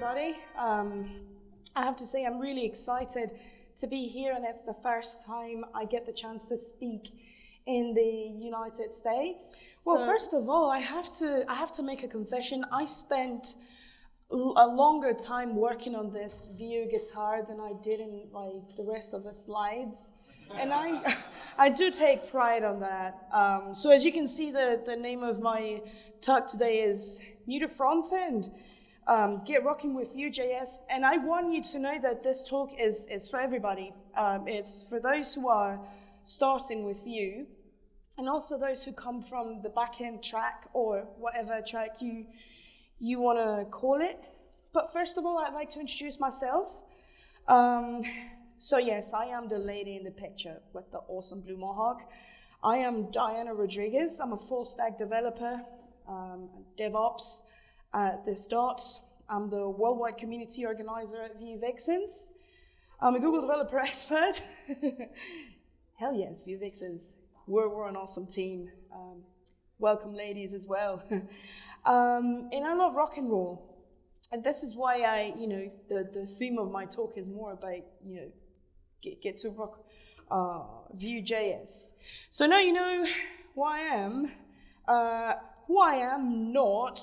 everybody. I have to say I'm really excited to be here, and it's the first time I get the chance to speak in the United States. Well, first of all, I have to make a confession. I spent a longer time working on this Vue guitar than I did in like the rest of the slides. And I do take pride on that. So as you can see, the name of my talk today is New to Front End, Get Rocking with Vue.js. And I want you to know that this talk is for everybody. It's for those who are starting with Vue, and also those who come from the backend track or whatever track you want to call it. But first of all, I'd like to introduce myself. So yes, I am the lady in the picture with the awesome blue mohawk. I am Diana Rodriguez. I'm a full stack developer, DevOps at the start. I'm the worldwide community organizer at Vue Vixens. I'm a Google developer expert. Hell yes, Vue Vixens. We're an awesome team. Welcome ladies as well. And I love rock and roll. And this is why the theme of my talk is more about, get to rock Vue.js. So now you know who I am. Who I am not,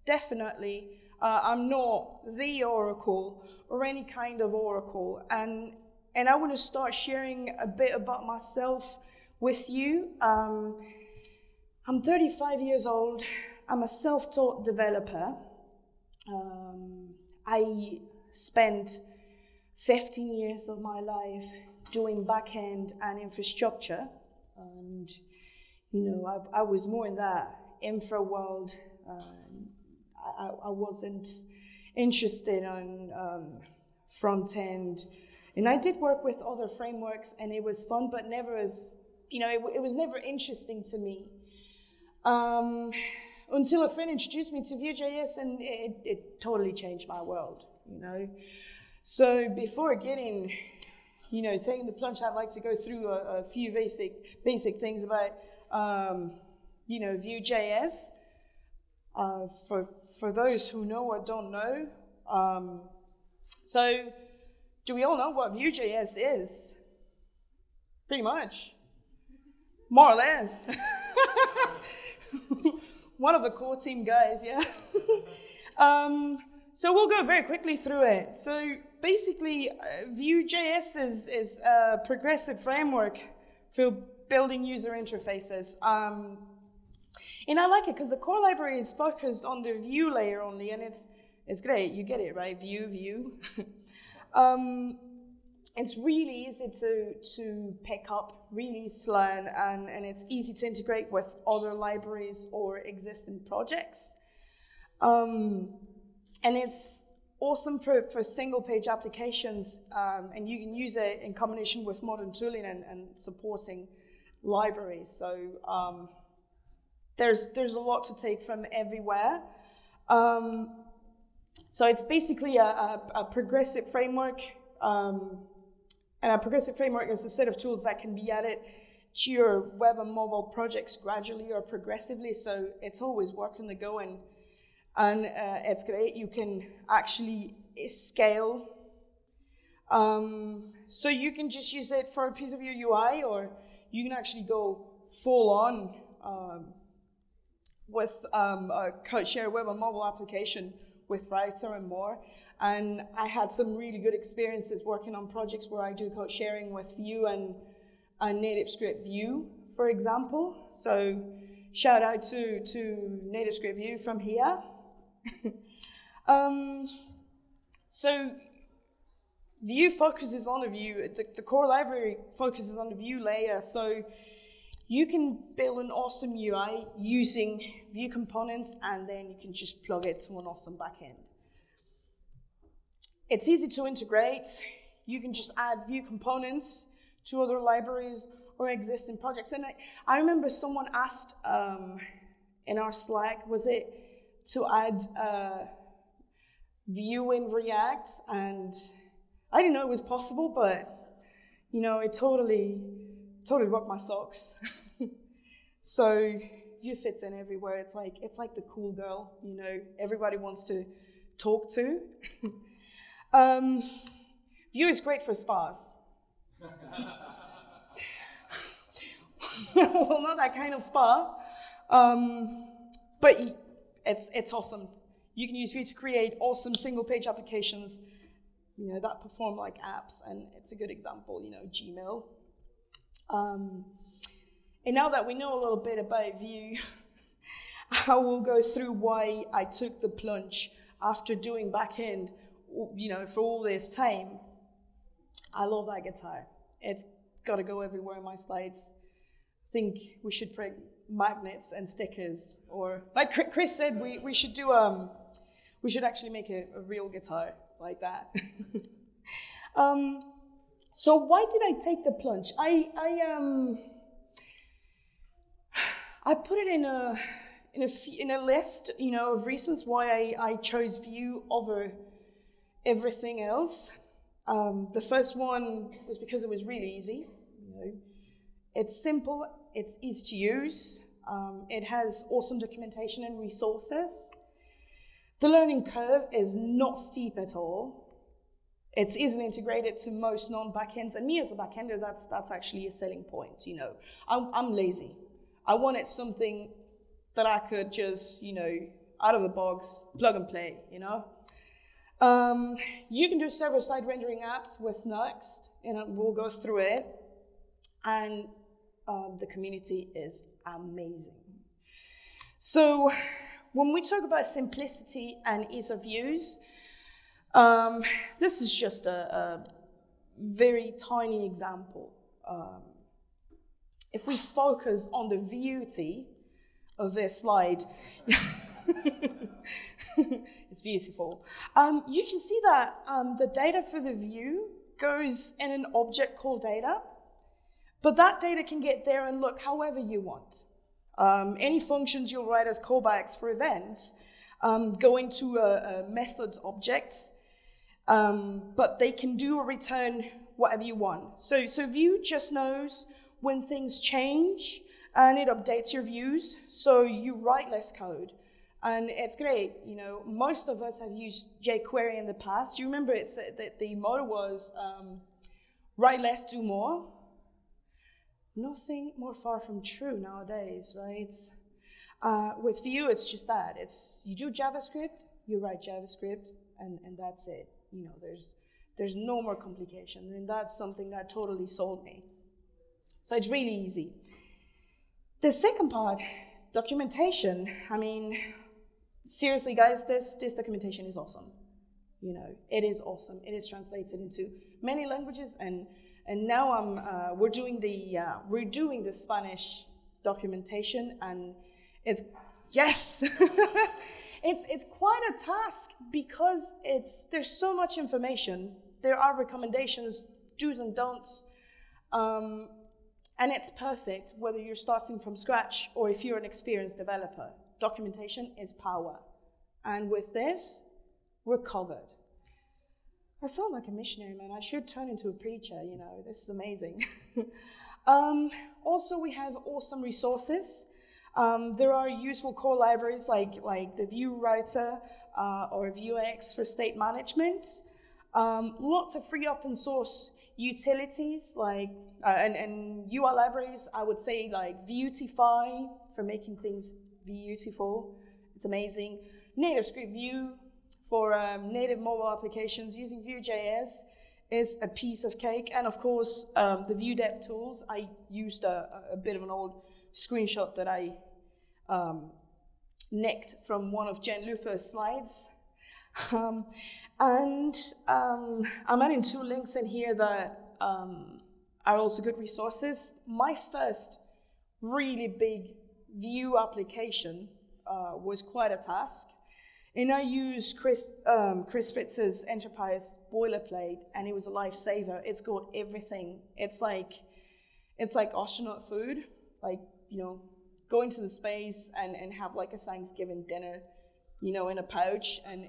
definitely, I'm not the Oracle or any kind of Oracle. And I want to start sharing a bit about myself with you. I'm 35 years old. I'm a self-taught developer. I spent 15 years of my life doing backend and infrastructure. And, I was more in that infra world. I wasn't interested in front end. And I did work with other frameworks, and it was fun, but never as, it was never interesting to me. Until a friend introduced me to Vue.js, and it totally changed my world, So before getting, taking the plunge, I'd like to go through a few basic things about, Vue.js. For those who know or don't know, so do we all know what Vue.js is? Pretty much, more or less. One of the core team guys, yeah. So we'll go very quickly through it. So basically, Vue.js is a progressive framework for building user interfaces. And I like it because the core library is focused on the Vue layer only, and it's great. You get it, right? Vue. It's really easy to pick up, release, learn, and it's easy to integrate with other libraries or existing projects. And it's awesome for single-page applications, and you can use it in combination with modern tooling and supporting libraries. So there's a lot to take from everywhere. So it's basically a progressive framework. And a progressive framework is a set of tools that can be added to your web and mobile projects gradually or progressively. So it's always work on the go, and it's great. You can actually scale. So you can just use it for a piece of your UI, or you can actually go full on with a code share web and mobile application with router and more. And I had some really good experiences working on projects where I do code sharing with Vue and NativeScript Vue, for example. So shout out to NativeScript Vue from here. So Vue focuses on the Vue, the core library focuses on the Vue layer. So you can build an awesome UI using Vue components, and then you can just plug it to an awesome backend. It's easy to integrate. You can just add Vue components to other libraries or existing projects. And I remember someone asked in our Slack, was it to add Vue in React? And I didn't know it was possible, but it totally rocked my socks. So Vue fits in everywhere. It's like the cool girl, everybody wants to talk to. Vue is great for spas. Well, not that kind of spa, but it's awesome. You can use Vue to create awesome single-page applications, that perform like apps, and it's a good example, Gmail. And now that we know a little bit about Vue, I will go through why I took the plunge after doing backend, for all this time. I love that guitar. It's got to go everywhere in my slides. I think we should bring magnets and stickers, or like Chris said, we should do we should actually make a real guitar like that. So why did I take the plunge? I put it in a list, of reasons why I chose Vue over everything else. The first one was because it was really easy. It's simple, it's easy to use, it has awesome documentation and resources. The learning curve is not steep at all. It's easily integrated to most non-backends, and me as a backender, that's actually a selling point. I'm lazy. I wanted something that I could just, out of the box, plug and play. You can do server-side rendering apps with Next, and we'll go through it. And the community is amazing. So when we talk about simplicity and ease of use, this is just a very tiny example. If we focus on the beauty of this slide, it's beautiful. You can see that the data for the view goes in an object called data, but that data can get there and look however you want. Any functions you'll write as callbacks for events go into a methods object, but they can do or return whatever you want. So Vue just knows when things change, and it updates your views, so you write less code. And it's great. Most of us have used jQuery in the past. Do you remember the motto was write less, do more? Nothing more far from true nowadays, right? With Vue, it's just that. You do JavaScript, you write JavaScript, and that's it. There's no more complication, and that's something that totally sold me. So it's really easy. The second part, documentation. Seriously, guys, this documentation is awesome. It is awesome. It is translated into many languages, and now we're doing the Spanish documentation, and it's yes, it's quite a task because there's so much information. There are recommendations, do's and don'ts, and it's perfect whether you're starting from scratch or if you're an experienced developer. Documentation is power. And with this, we're covered. I sound like a missionary, man. I should turn into a preacher, This is amazing. Also, we have awesome resources. There are useful core libraries like the Vue Router or Vuex for state management. Lots of free open source utilities and UI libraries, I would say, like Vuetify for making things beautiful. It's amazing. Native Script Vue for native mobile applications using Vue.js is a piece of cake. And of course, the Vue dev tools. I used a bit of an old screenshot that I nicked from one of Jen Luper's slides. I'm adding 2 links in here that are also good resources. My first really big Vue application was quite a task. And I used Chris Fritz's enterprise boilerplate, and it was a lifesaver. It's got everything. It's like astronaut food, go into the space and have like a Thanksgiving dinner, in a pouch, and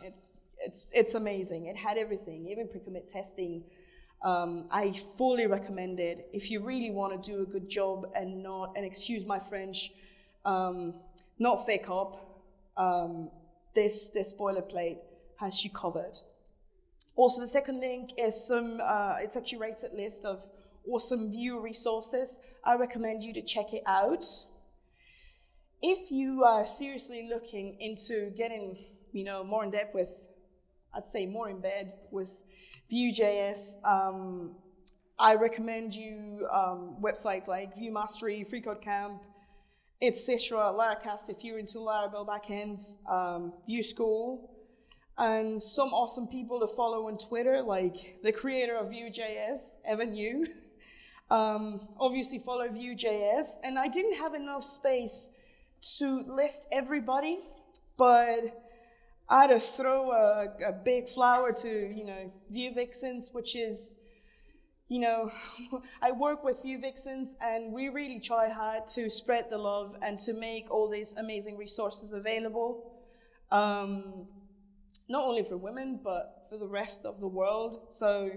it's amazing. It had everything, even pre-commit testing. I fully recommend it if you really want to do a good job and excuse my French, not fake up. This boilerplate has you covered. Also, the second link is it's a curated list of awesome Vue resources. I recommend you to check it out. If you are seriously looking into getting, more in depth with, I'd say more in bed with Vue.js, I recommend you websites like Vue Mastery, Free Code Camp, etc., Laracast if you're into Laravel backends, Vue School, and some awesome people to follow on Twitter, like the creator of Vue.js, Evan Yu. Obviously follow Vue.js, and I didn't have enough space to list everybody, but I had to throw a big flower to, Vue Vixens, which is, I work with Vue Vixens, and we really try hard to spread the love and to make all these amazing resources available, not only for women, but for the rest of the world. So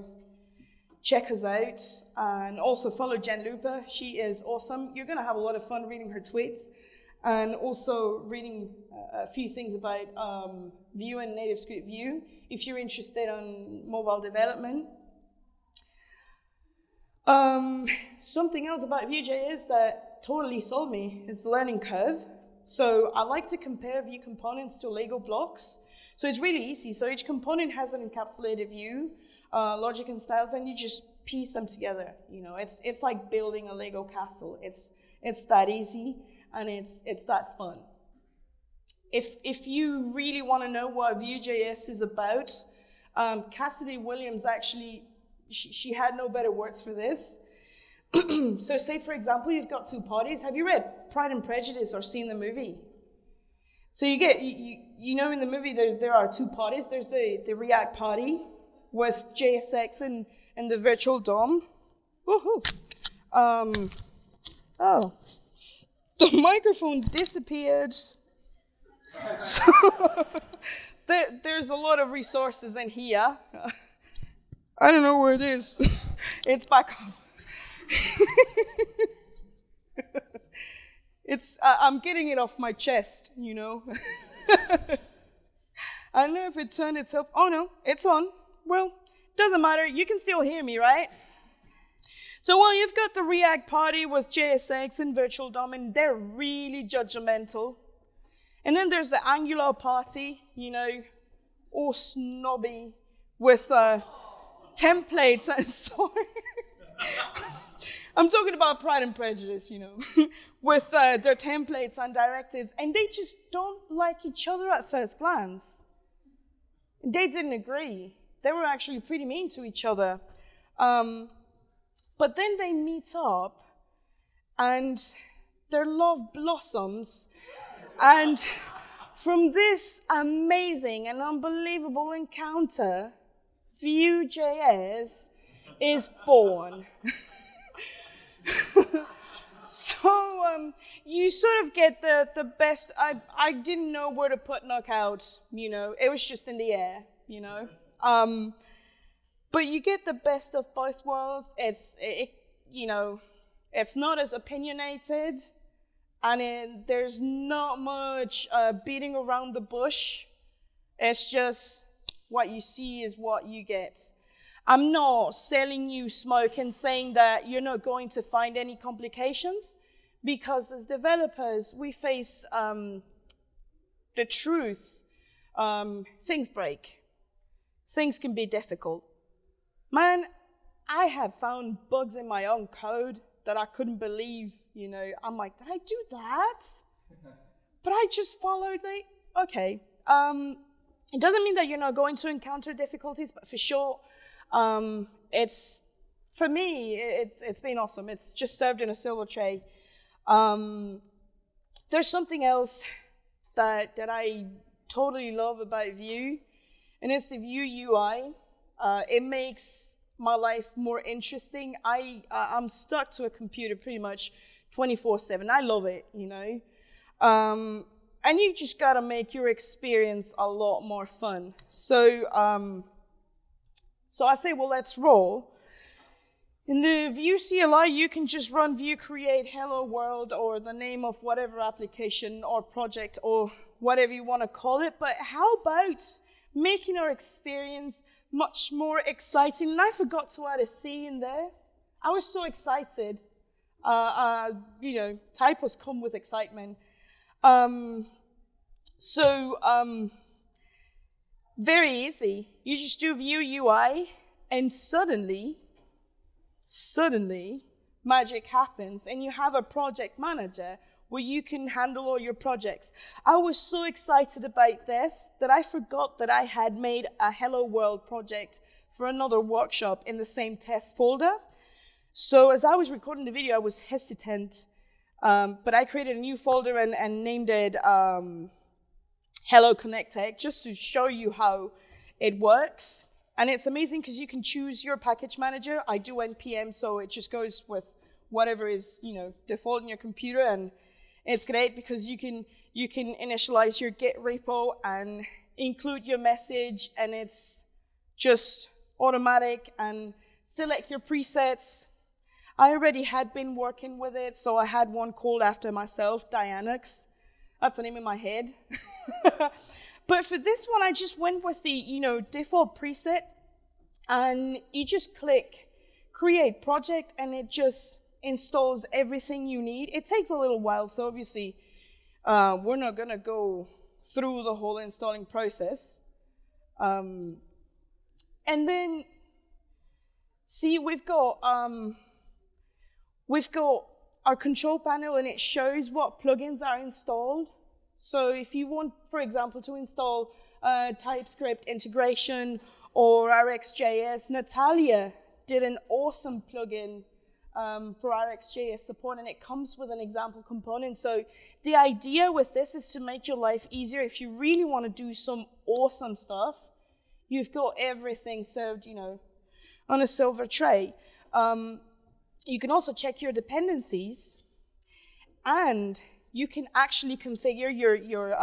check us out, and also follow Jen Lupa. She is awesome. You're gonna have a lot of fun reading her tweets, and also reading a few things about Vue and NativeScript Vue if you're interested in mobile development. Something else about Vue.js that totally sold me is the learning curve. So I like to compare Vue components to Lego blocks. So it's really easy. So each component has an encapsulated view, logic and styles, and you just piece them together. It's like building a Lego castle. It's that easy, and it's that fun. If you really want to know what Vue.js is about, Cassidy Williams actually, she had no better words for this. So say, for example, you've got two parties. Have you read Pride and Prejudice or seen the movie? So you get, in the movie there are two parties. There's the React party with JSX and the virtual DOM. Woohoo! Oh, the microphone disappeared. So there's a lot of resources in here. I don't know where it is. It's back up. I'm getting it off my chest, I don't know if it turned itself. Oh no, it's on. Well, doesn't matter. You can still hear me, right? So, you've got the React party with JSX and virtual DOM, and they're really judgmental. And then there's the Angular party, all snobby with templates. I'm sorry. I'm talking about Pride and Prejudice, with their templates and directives, and they just don't like each other at first glance. They didn't agree. They were actually pretty mean to each other. But then they meet up, and their love blossoms, and from this amazing and unbelievable encounter, Vue.js is born. So you sort of get the best. I didn't know where to put Knockout, it was just in the air, but you get the best of both worlds. It's not as opinionated, and there's not much beating around the bush. It's just what you see is what you get. I'm not selling you smoke and saying that you're not going to find any complications, because as developers, we face the truth. Things break. Things can be difficult. Man, I have found bugs in my own code that I couldn't believe, I'm like, did I do that? But I just followed okay. It doesn't mean that you're not going to encounter difficulties, but for sure, for me, it's been awesome. It's just served in a silver tray. There's something else that I totally love about Vue, and it's the Vue UI. It makes my life more interesting. I'm stuck to a computer pretty much 24/7. I love it, and you just gotta make your experience a lot more fun. So I say, well, let's roll. In the Vue CLI, you can just run Vue create hello world, or the name of whatever application or project or whatever you want to call it. But how about making our experience much more exciting. And I forgot to add a C in there. I was so excited. You know, typos come with excitement. Very easy. You just do Vue UI, and suddenly, magic happens, and you have a project manager where you can handle all your projects. I was so excited about this that I forgot that I had made a Hello World project for another workshop in the same test folder. So as I was recording the video, I was hesitant, but I created a new folder and named it Hello Connect.Tech, just to show you how it works. And it's amazing because you can choose your package manager. I do NPM, so it just goes with whatever is, you know, default in your computer. And it's great because you can initialize your Git repo and include your message, and it's just automatic, and select your presets. I already had been working with it, so I had one called after myself, Dianux. That's the name in my head. But for this one, I just went with the, you know, default preset, and you just click create project, and it just installs everything you need. It takes a little while, so obviously we're not gonna go through the whole installing process. And then, see, we've got our control panel, and it shows what plugins are installed. So if you want, for example, to install TypeScript integration or RxJS, Natalia did an awesome plugin for RxJS support, and it comes with an example component. So the idea with this is to make your life easier. If you really want to do some awesome stuff, you've got everything served, you know, on a silver tray. You can also check your dependencies, and you can actually configure your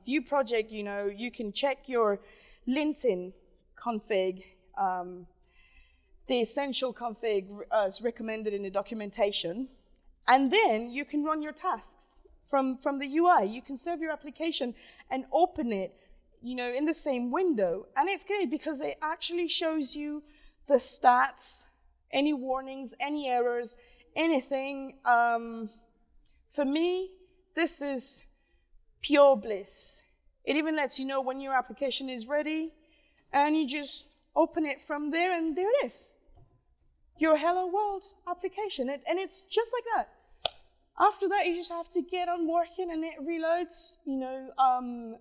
Vue project. You know, you can check your linting config, the essential config as recommended in the documentation, and then you can run your tasks from the UI. You can serve your application and open it, you know, in the same window. And it's great because it actually shows you the stats, any warnings, any errors, anything. For me, this is pure bliss. It even lets you know when your application is ready, and you just open it from there, and there it is. Your Hello World application, and it's just like that. After that, you just have to get on working, and it reloads, you know,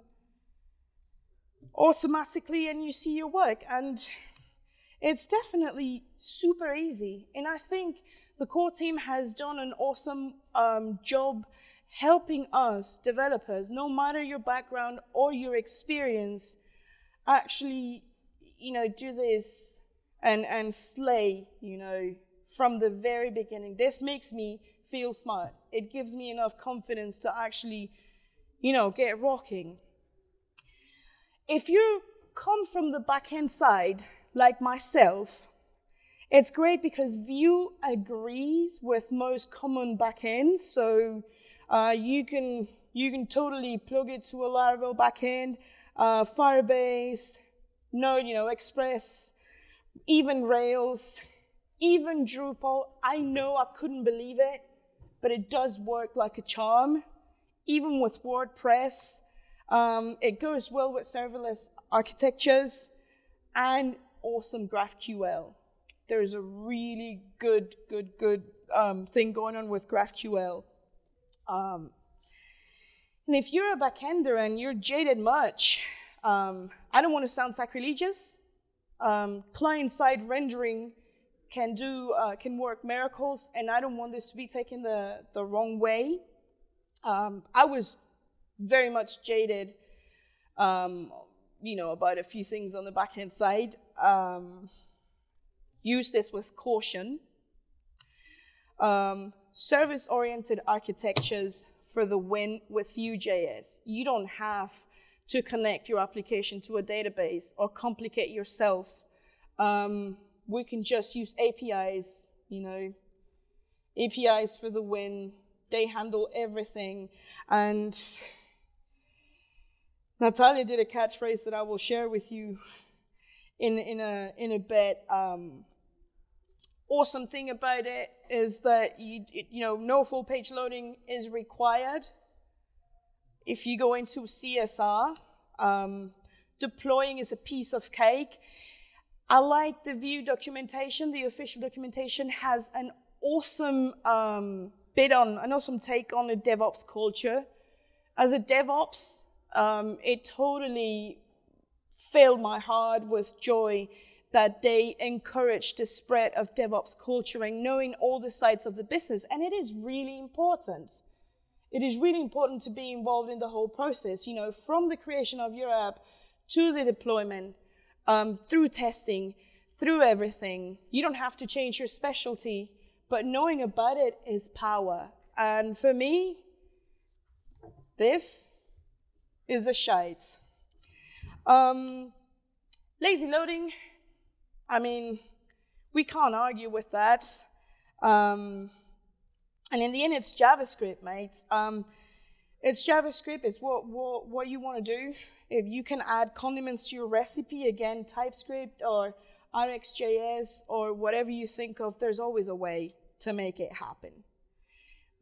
automatically, and you see your work. And it's definitely super easy. And I think the core team has done an awesome job helping us developers, no matter your background or your experience, actually, you know, do this and slay, you know, from the very beginning. This makes me feel smart. It gives me enough confidence to actually, you know, get rocking. If you come from the back-end side, like myself, it's great because Vue agrees with most common backends. So you can totally plug it to a Laravel backend, Firebase, Node, you know, Express, even Rails, even Drupal. I know, I couldn't believe it, but it does work like a charm. Even with WordPress, it goes well with serverless architectures, and awesome GraphQL. There's a really good thing going on with GraphQL. And if you're a backender and you're jaded much, I don't want to sound sacrilegious. Client-side rendering can work miracles, and I don't want this to be taken the wrong way. I was very much jaded, you know, about a few things on the back-end side. Use this with caution. Service-oriented architectures for the win with Vue.js. You don't have to connect your application to a database or complicate yourself. We can just use APIs, you know, APIs for the win. They handle everything. And Natalia did a catchphrase that I will share with you in a bit. Awesome thing about it is that no full page loading is required. If you go into CSR, deploying is a piece of cake. I like the Vue documentation. The official documentation has an awesome an awesome take on the DevOps culture. As a DevOps, it totally filled my heart with joy that they encourage the spread of DevOps culture and knowing all the sides of the business. And it is really important. It is really important to be involved in the whole process, from the creation of your app to the deployment, through testing, through everything. You don't have to change your specialty, but knowing about it is power. And for me, this is the shite. Lazy loading, I mean, we can't argue with that. And in the end, it's JavaScript, mate. It's JavaScript, it's what you want to do. If you can add condiments to your recipe, again, TypeScript or RxJS or whatever you think of, there's always a way to make it happen.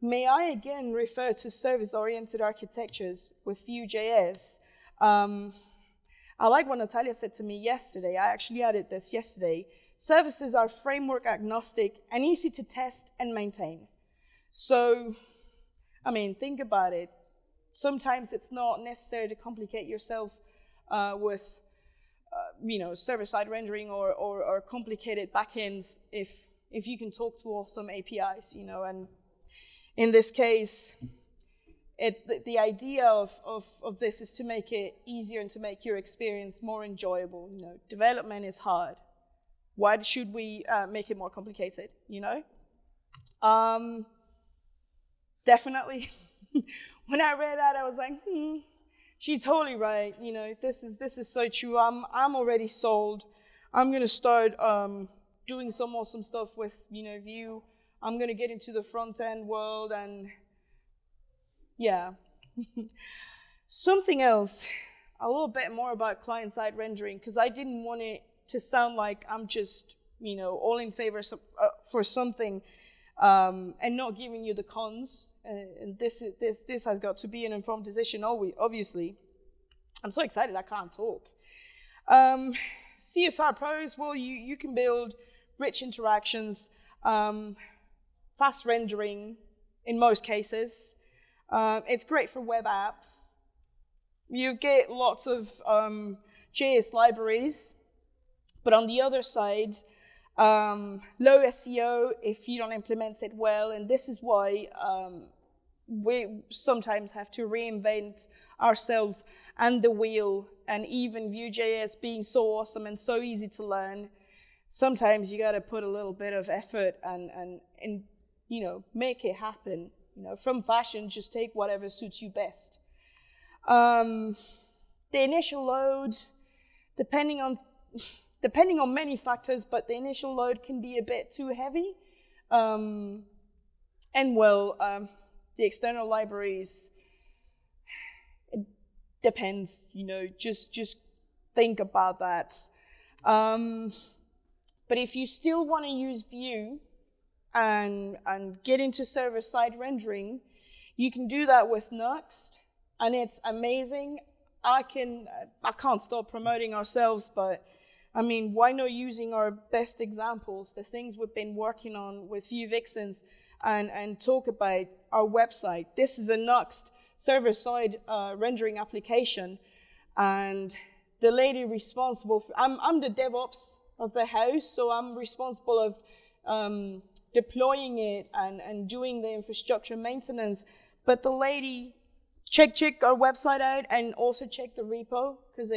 May I again refer to service-oriented architectures with Vue.js. I like what Natalia said to me yesterday. I actually added this yesterday. Services are framework agnostic and easy to test and maintain. So, I mean, think about it. Sometimes it's not necessary to complicate yourself with, server-side rendering or complicated backends if you can talk to awesome APIs, and in this case, the idea of this is to make it easier and to make your experience more enjoyable. Development is hard. Why should we make it more complicated? Definitely. When I read that, I was like, she's totally right. This is so true. I'm already sold. I'm gonna start doing some awesome stuff with Vue. I'm gonna get into the front end world and. Yeah. Something else, a little bit more about client-side rendering, because I didn't want it to sound like I'm just, all in favor for something and not giving you the cons. And this has got to be an informed decision, obviously. I'm so excited I can't talk. CSR pros, well, you can build rich interactions, fast rendering in most cases. It's great for web apps. You get lots of JS libraries, but on the other side, low SEO if you don't implement it well, and this is why we sometimes have to reinvent ourselves and the wheel, and even Vue.js being so awesome and so easy to learn, sometimes you gotta put a little bit of effort and make it happen. From fashion, just take whatever suits you best. The initial load, depending on many factors, but the initial load can be a bit too heavy. The external libraries, it depends, just think about that. But if you still want to use Vue, and get into server-side rendering, you can do that with Nuxt, and it's amazing. I can't stop promoting ourselves, but I mean, why not using our best examples, the things we've been working on with Vue Vixens, and talk about our website. This is a Nuxt server-side rendering application, and the lady responsible I'm the DevOps of the house, so I'm responsible of deploying it and doing the infrastructure maintenance. But the lady, check our website out and also check the repo, because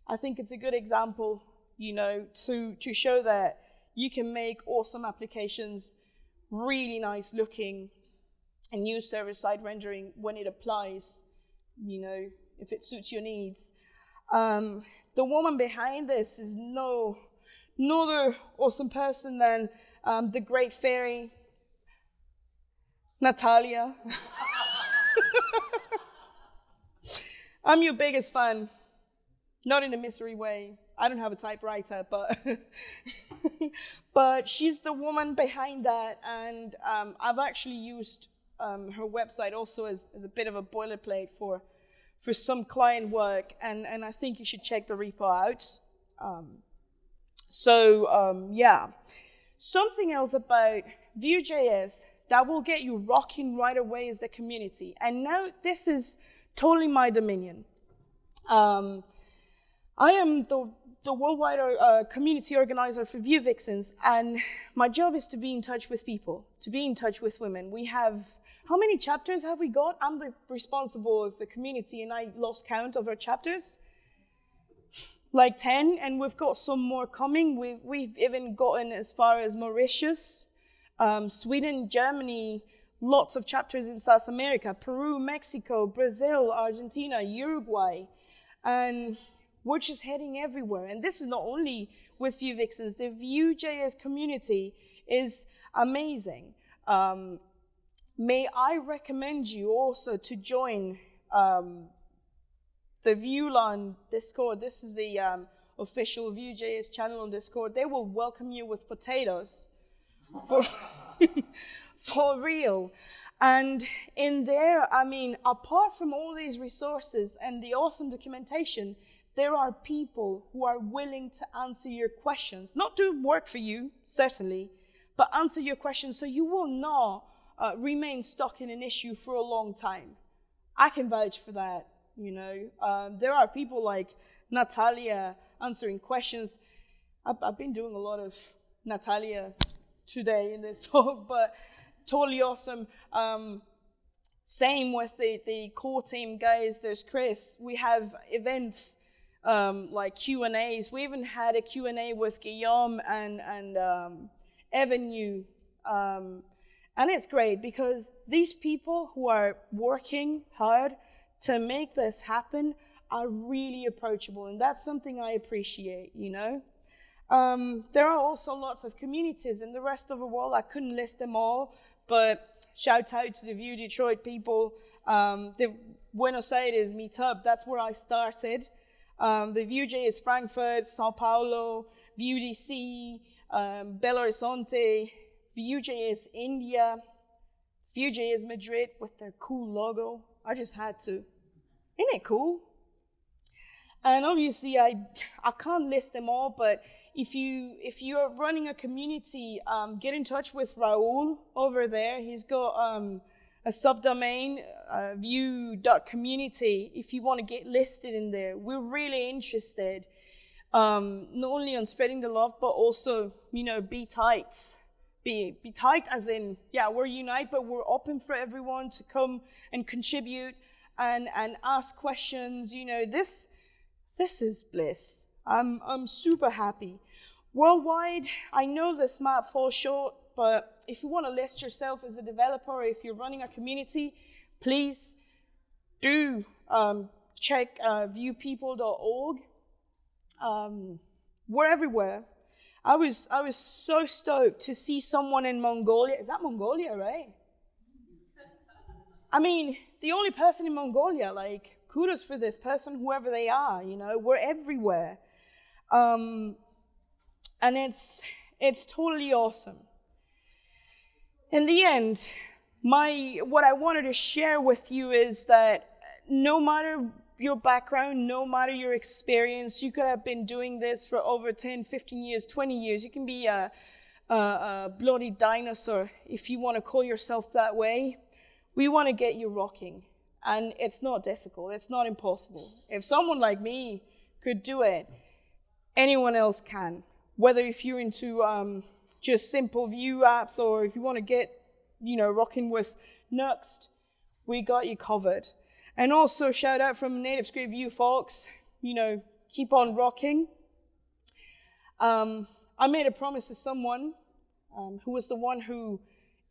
I think it's a good example, to show that you can make awesome applications really nice looking and use server-side rendering when it applies, if it suits your needs. The woman behind this is no other awesome person than the great fairy, Natalia. I'm your biggest fan. Not in a misery way. I don't have a typewriter, but but she's the woman behind that, and I've actually used her website also as a bit of a boilerplate for some client work, and I think you should check the repo out. Yeah. Something else about Vue.js that will get you rocking right away is the community. And now this is totally my dominion. I am the worldwide community organizer for Vue Vixens, and my job is to be in touch with people, to be in touch with women. We have, how many chapters have we got? I'm responsible of the community, and I lost count of our chapters. Like 10, and we've got some more coming. We've even gotten as far as Mauritius, Sweden, Germany, lots of chapters in South America, Peru, Mexico, Brazil, Argentina, Uruguay, and we're just heading everywhere. And this is not only with Vue Vixens. The Vue.js community is amazing. May I recommend you also to join the VueLAN Discord. This is the official Vue.js channel on Discord. They will welcome you with potatoes, for real. And in there, I mean, apart from all these resources and the awesome documentation, there are people who are willing to answer your questions. Not do work for you, certainly, but answer your questions so you will not remain stuck in an issue for a long time. I can vouch for that. You know, there are people like Natalia answering questions. I've been doing a lot of Natalia today in this talk, but totally awesome. Same with the core team guys. There's Chris. We have events like Q&As. We even had a Q&A with Guillaume and Evan. And it's great because these people who are working hard to make this happen are really approachable, and that's something I appreciate, you know. There are also lots of communities in the rest of the world. I couldn't list them all, but shout out to the Vue Detroit people, the Buenos Aires meetup, that's where I started. The Vue.js Frankfurt, Sao Paulo, Vue DC, Belo Horizonte, Vue.js India, Vue.js Madrid with their cool logo. I just had to. Isn't it cool? And obviously, I can't list them all, but if you are running a community, get in touch with Raul over there. He's got a subdomain, vue.community, if you want to get listed in there. We're really interested, not only on spreading the love, but also, you know, be tight. Be tight as in, yeah, we're unite, but we're open for everyone to come and contribute and ask questions. You know, this is bliss. I'm super happy. Worldwide, I know this might fall short, but if you want to list yourself as a developer, or if you're running a community, please do check vuepeople.org. We're everywhere. I was so stoked to see someone in Mongolia. Is that Mongolia, right? I mean, the only person in Mongolia, like, kudos for this person, whoever they are, you know, we're everywhere. And it's totally awesome. In the end, what I wanted to share with you is that no matter your background, no matter your experience, you could have been doing this for over 10, 15 years, 20 years. You can be a bloody dinosaur if you want to call yourself that way. We want to get you rocking. And it's not difficult. It's not impossible. If someone like me could do it, anyone else can. Whether if you're into just simple Vue apps, or if you want to get, you know, rocking with Nuxt, we got you covered. And also shout out from NativeScript Vue folks, you know, keep on rocking. I made a promise to someone who was the one who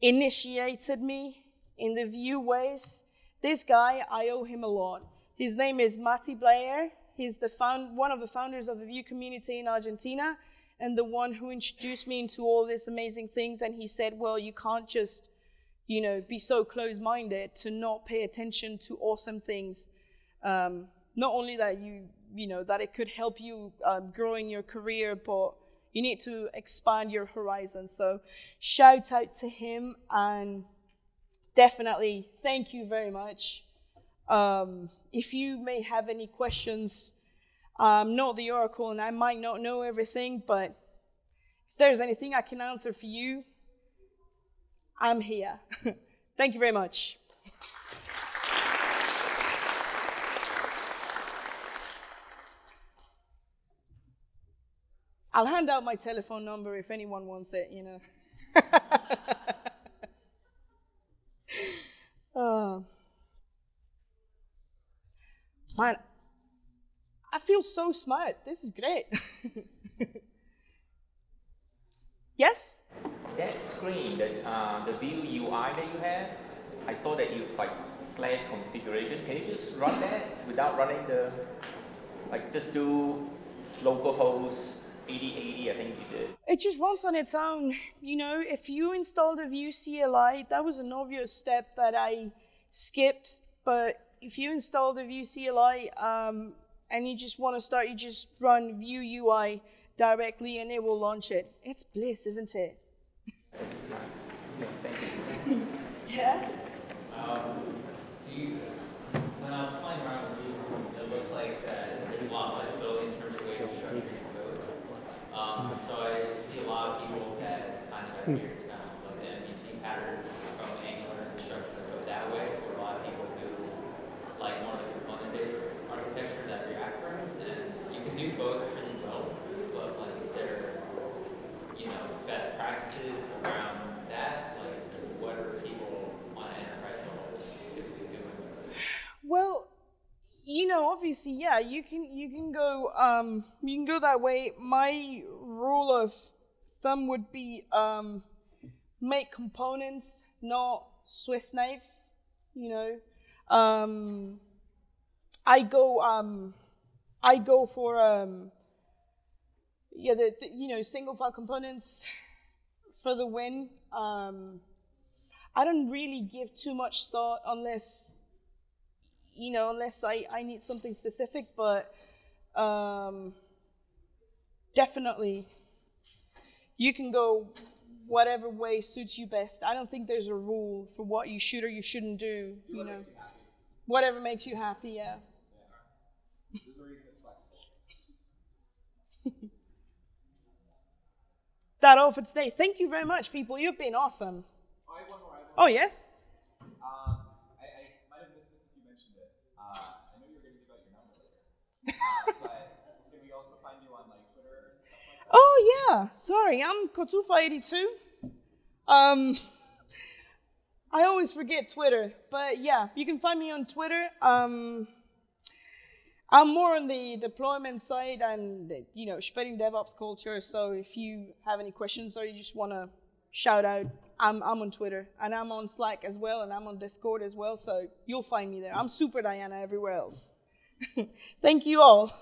initiated me in the Vue ways. This guy, I owe him a lot. His name is Mati Blair. He's one of the founders of the Vue community in Argentina, and the one who introduced me into all these amazing things. And he said, well, you can't just, you know, be so close-minded to not pay attention to awesome things not only that that it could help you grow in your career, but you need to expand your horizon. So shout out to him, and definitely thank you very much. If you may have any questions, I'm not the oracle and I might not know everything, but if there's anything I can answer for you, I'm here. Thank you very much. I'll hand out my telephone number if anyone wants it, Man, I feel so smart. This is great. Yes? That screen, the Vue UI that you have, I saw that you slash configuration. Can you just run that without running just do localhost 8080, I think you did. It just runs on its own. If you installed a Vue CLI, that was an obvious step that I skipped. But if you install the Vue CLI and you just want to start, you just run Vue UI directly and it will launch it. It's bliss, isn't it? Yeah, thank you. Yeah? When I was playing around with Vue, it looks like there's a lot of flexibility in terms of the way you structure your code. So I see a lot of people that kind of adhere to the MVC pattern from Angular and structure the code that way. For a lot of people who like more of the component-based architecture that React brings, and you can do both really well. But is there, best practices around that? What are people on an enterprise level typically doing? Well, obviously, yeah, you can go that way. My rule of thumb would be make components, not Swiss knives. I go for single file components for the win. I don't really give too much thought unless I need something specific, but definitely you can go whatever way suits you best. I don't think there's a rule for what you should or you shouldn't do, Whatever makes you happy, yeah. There's a reason it's flexible. That all for today. Thank you very much, people. You've been awesome. I have one more. Oh, yes? I might have missed this if you mentioned it. I know you were going to give out your number later. But can we also find you on Twitter and stuff like that? Oh, yeah. Sorry, I'm Kotufa82. I always forget Twitter, but yeah, you can find me on Twitter. I'm more on the deployment side and, spreading DevOps culture. So if you have any questions or you just want to shout out, I'm on Twitter, and I'm on Slack as well, and I'm on Discord as well. So you'll find me there. I'm Super Diana everywhere else. Thank you all.